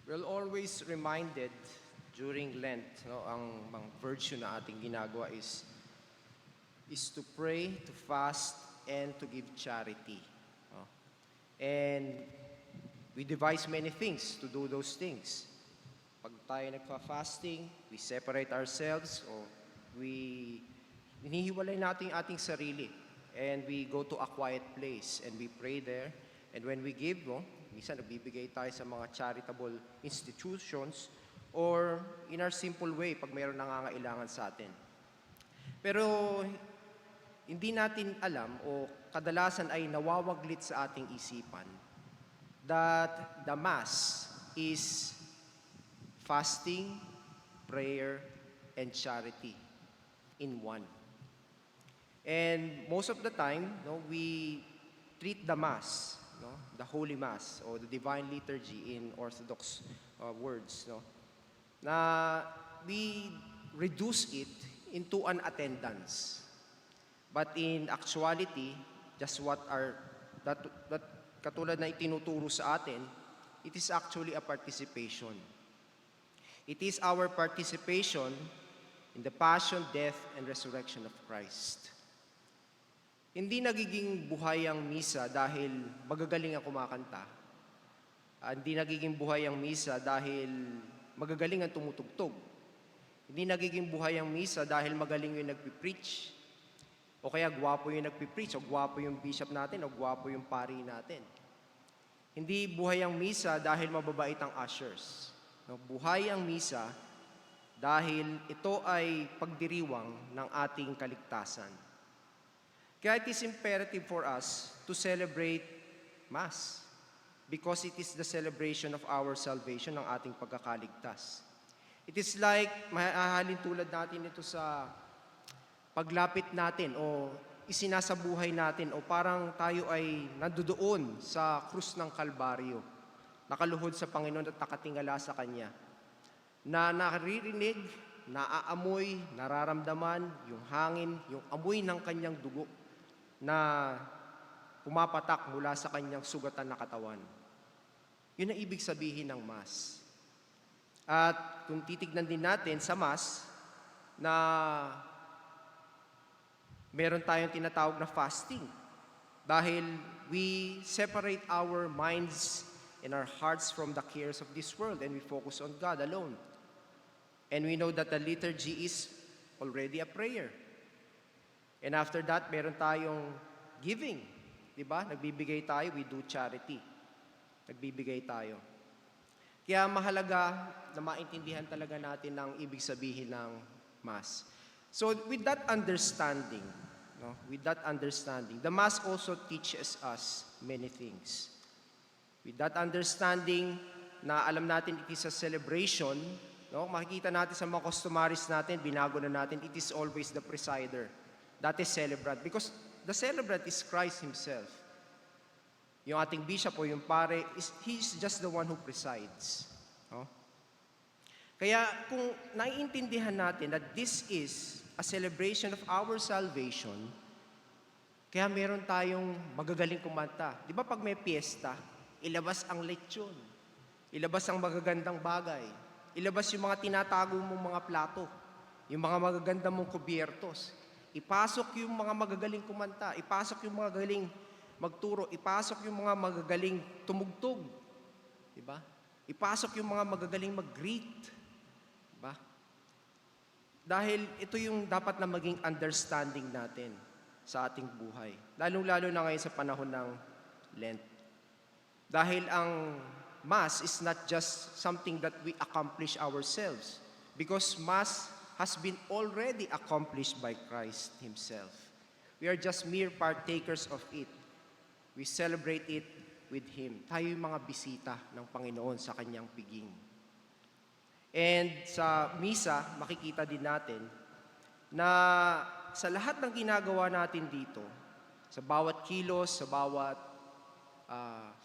We're always reminded during Lent, no, ang virtue na ating ginagawa is to pray, to fast, and to give charity. No? And we devise many things to do those things. Pag tayo nagfa-fasting, we separate ourselves o hinihiwalay natin yung ating sarili and we go to a quiet place and we pray there. And when we give, no, minsan nagbibigay tayo sa mga charitable institutions or in our simple way pag mayroon nangangailangan sa atin. Pero hindi natin alam o kadalasan ay nawawaglit sa ating isipan that the Mass is fasting, prayer, and charity in one. And most of the time, no, we treat the Mass, no, the Holy Mass or the Divine Liturgy in Orthodox words, no, na we reduce it into an attendance. But in actuality, just that katulad na itinuturo sa atin, it is actually a participation. It is our participation in the passion, death, and resurrection of Christ. Hindi nagiging buhay ang misa dahil magagaling ang kumakanta. Hindi nagiging buhay ang misa dahil magagaling ang tumutugtog. Hindi nagiging buhay ang misa dahil magaling yung nagpipreach. O kaya gwapo yung nagpipreach, o gwapo yung bishop natin, o gwapo yung pari natin. Hindi buhay ang misa dahil mababait ang ushers. No, buhay ang misa dahil ito ay pagdiriwang ng ating kaligtasan. Kaya it is imperative for us to celebrate Mass because it is the celebration of our salvation, ng ating pagkakaligtas. It is like, mahahalin tulad natin ito sa paglapit natin o isinasabuhay natin o parang tayo ay nandoon sa krus ng Kalbaryo, nakaluhod sa Panginoon at nakatingala sa Kanya, na naririnig, naaamoy, nararamdaman yung hangin, yung amoy ng Kanyang dugo na pumapatak mula sa Kanyang sugatan na katawan. Yun ang ibig sabihin ng Mass. At kung titignan din natin sa Mass, na meron tayong tinatawag na fasting. Dahil we separate our minds and our hearts from the cares of this world and we focus on God alone. And we know that the liturgy is already a prayer. And after that, meron tayong giving. Diba? Nagbibigay tayo, we do charity. Nagbibigay tayo. Kaya mahalaga na maintindihan talaga natin ang ibig sabihin ng Mass. So with that understanding, the Mass also teaches us many things. With that understanding na alam natin it is a celebration, no? Makikita natin sa mga customaries natin, binago na natin, it is always the presider. That is celebrant. Because the celebrant is Christ Himself. Yung ating bishop o yung pare, he is just the one who presides. No? Kaya kung naiintindihan natin that this is a celebration of our salvation, kaya meron tayong magagaling kumanta. Di ba pag may piyesta, ilabas ang lechon, ilabas ang magagandang bagay, ilabas yung mga tinatago mong mga plato, yung mga magagandang mong kubyertos, ipasok yung mga magagaling kumanta, ipasok yung mga magaling magturo, ipasok yung mga magagaling tumugtog, di ba? Ipasok yung mga magagaling mag-greet, di ba? Dahil ito yung dapat na maging understanding natin sa ating buhay. Lalong-lalo na ngayon sa panahon ng Lent. Dahil ang Mass is not just something that we accomplish ourselves. Because Mass has been already accomplished by Christ Himself. We are just mere partakers of it. We celebrate it with Him. Tayo yung mga bisita ng Panginoon sa Kanyang piging. And sa misa, makikita din natin na sa lahat ng ginagawa natin dito, sa bawat kilos, sa bawat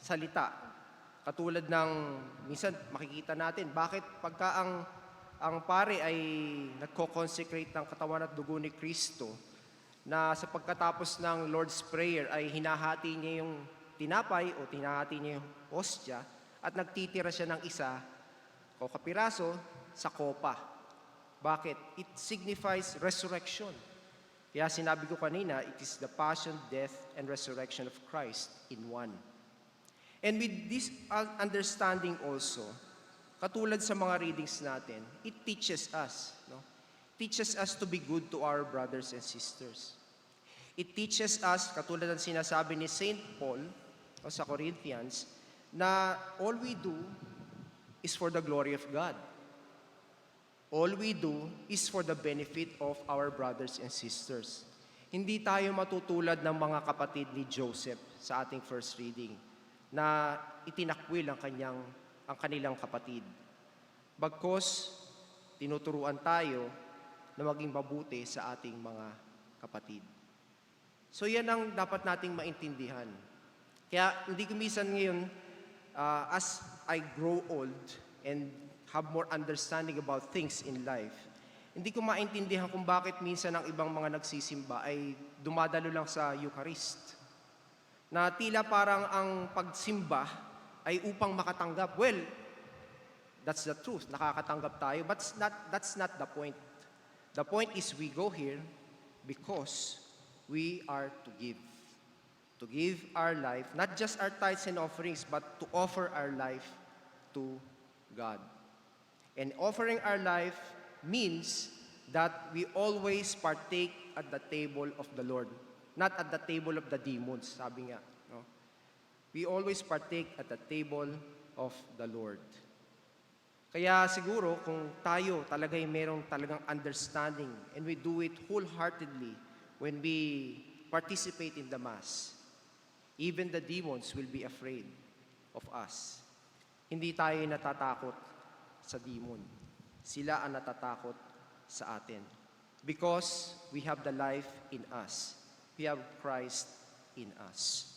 salita, katulad ng, minsan makikita natin, bakit pagka ang pare ay nagko-consecrate ng katawan at dugo ni Kristo, na sa pagkatapos ng Lord's Prayer ay hinahati niya yung tinapay o tinahati niya yung hostya at nagtitira siya ng isa o kapiraso sa kopa. Bakit? It signifies resurrection. Kaya sinabi ko kanina, it is the passion, death, and resurrection of Christ in one. And with this understanding also, katulad sa mga readings natin, it teaches us, no? Teaches us to be good to our brothers and sisters. It teaches us, katulad ng sinasabi ni Saint Paul sa Corinthians, na all we do is for the glory of God. All we do is for the benefit of our brothers and sisters. Hindi tayo matutulad ng mga kapatid ni Joseph sa ating first reading na itinakwil ang kanilang kapatid. Bagkus, tinuturuan tayo na maging mabuti sa ating mga kapatid. So yan ang dapat nating maintindihan. Kaya hindi ko minsan ngayon, as I grow old and have more understanding about things in life, hindi ko maintindihan kung bakit minsan ang ibang mga nagsisimba ay dumadalo lang sa Eucharist. Na tila parang ang pagsimba ay upang makatanggap. Well, that's the truth. Nakakatanggap tayo, but that's not the point. The point is we go here because we are to give. To give our life, not just our tithes and offerings, but to offer our life to God. And offering our life means that we always partake at the table of the Lord, not at the table of the demons, sabi nga. No? We always partake at the table of the Lord. Kaya siguro kung tayo talaga ay merong talagang understanding and we do it wholeheartedly when we participate in the Mass, even the demons will be afraid of us. Hindi tayo natatakot sa demon. Sila ang natatakot sa atin. Because we have the life in us. We have Christ in us.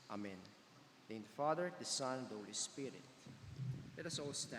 Amen. In the name of the Father, the Son, and the Holy Spirit. Let us all stand.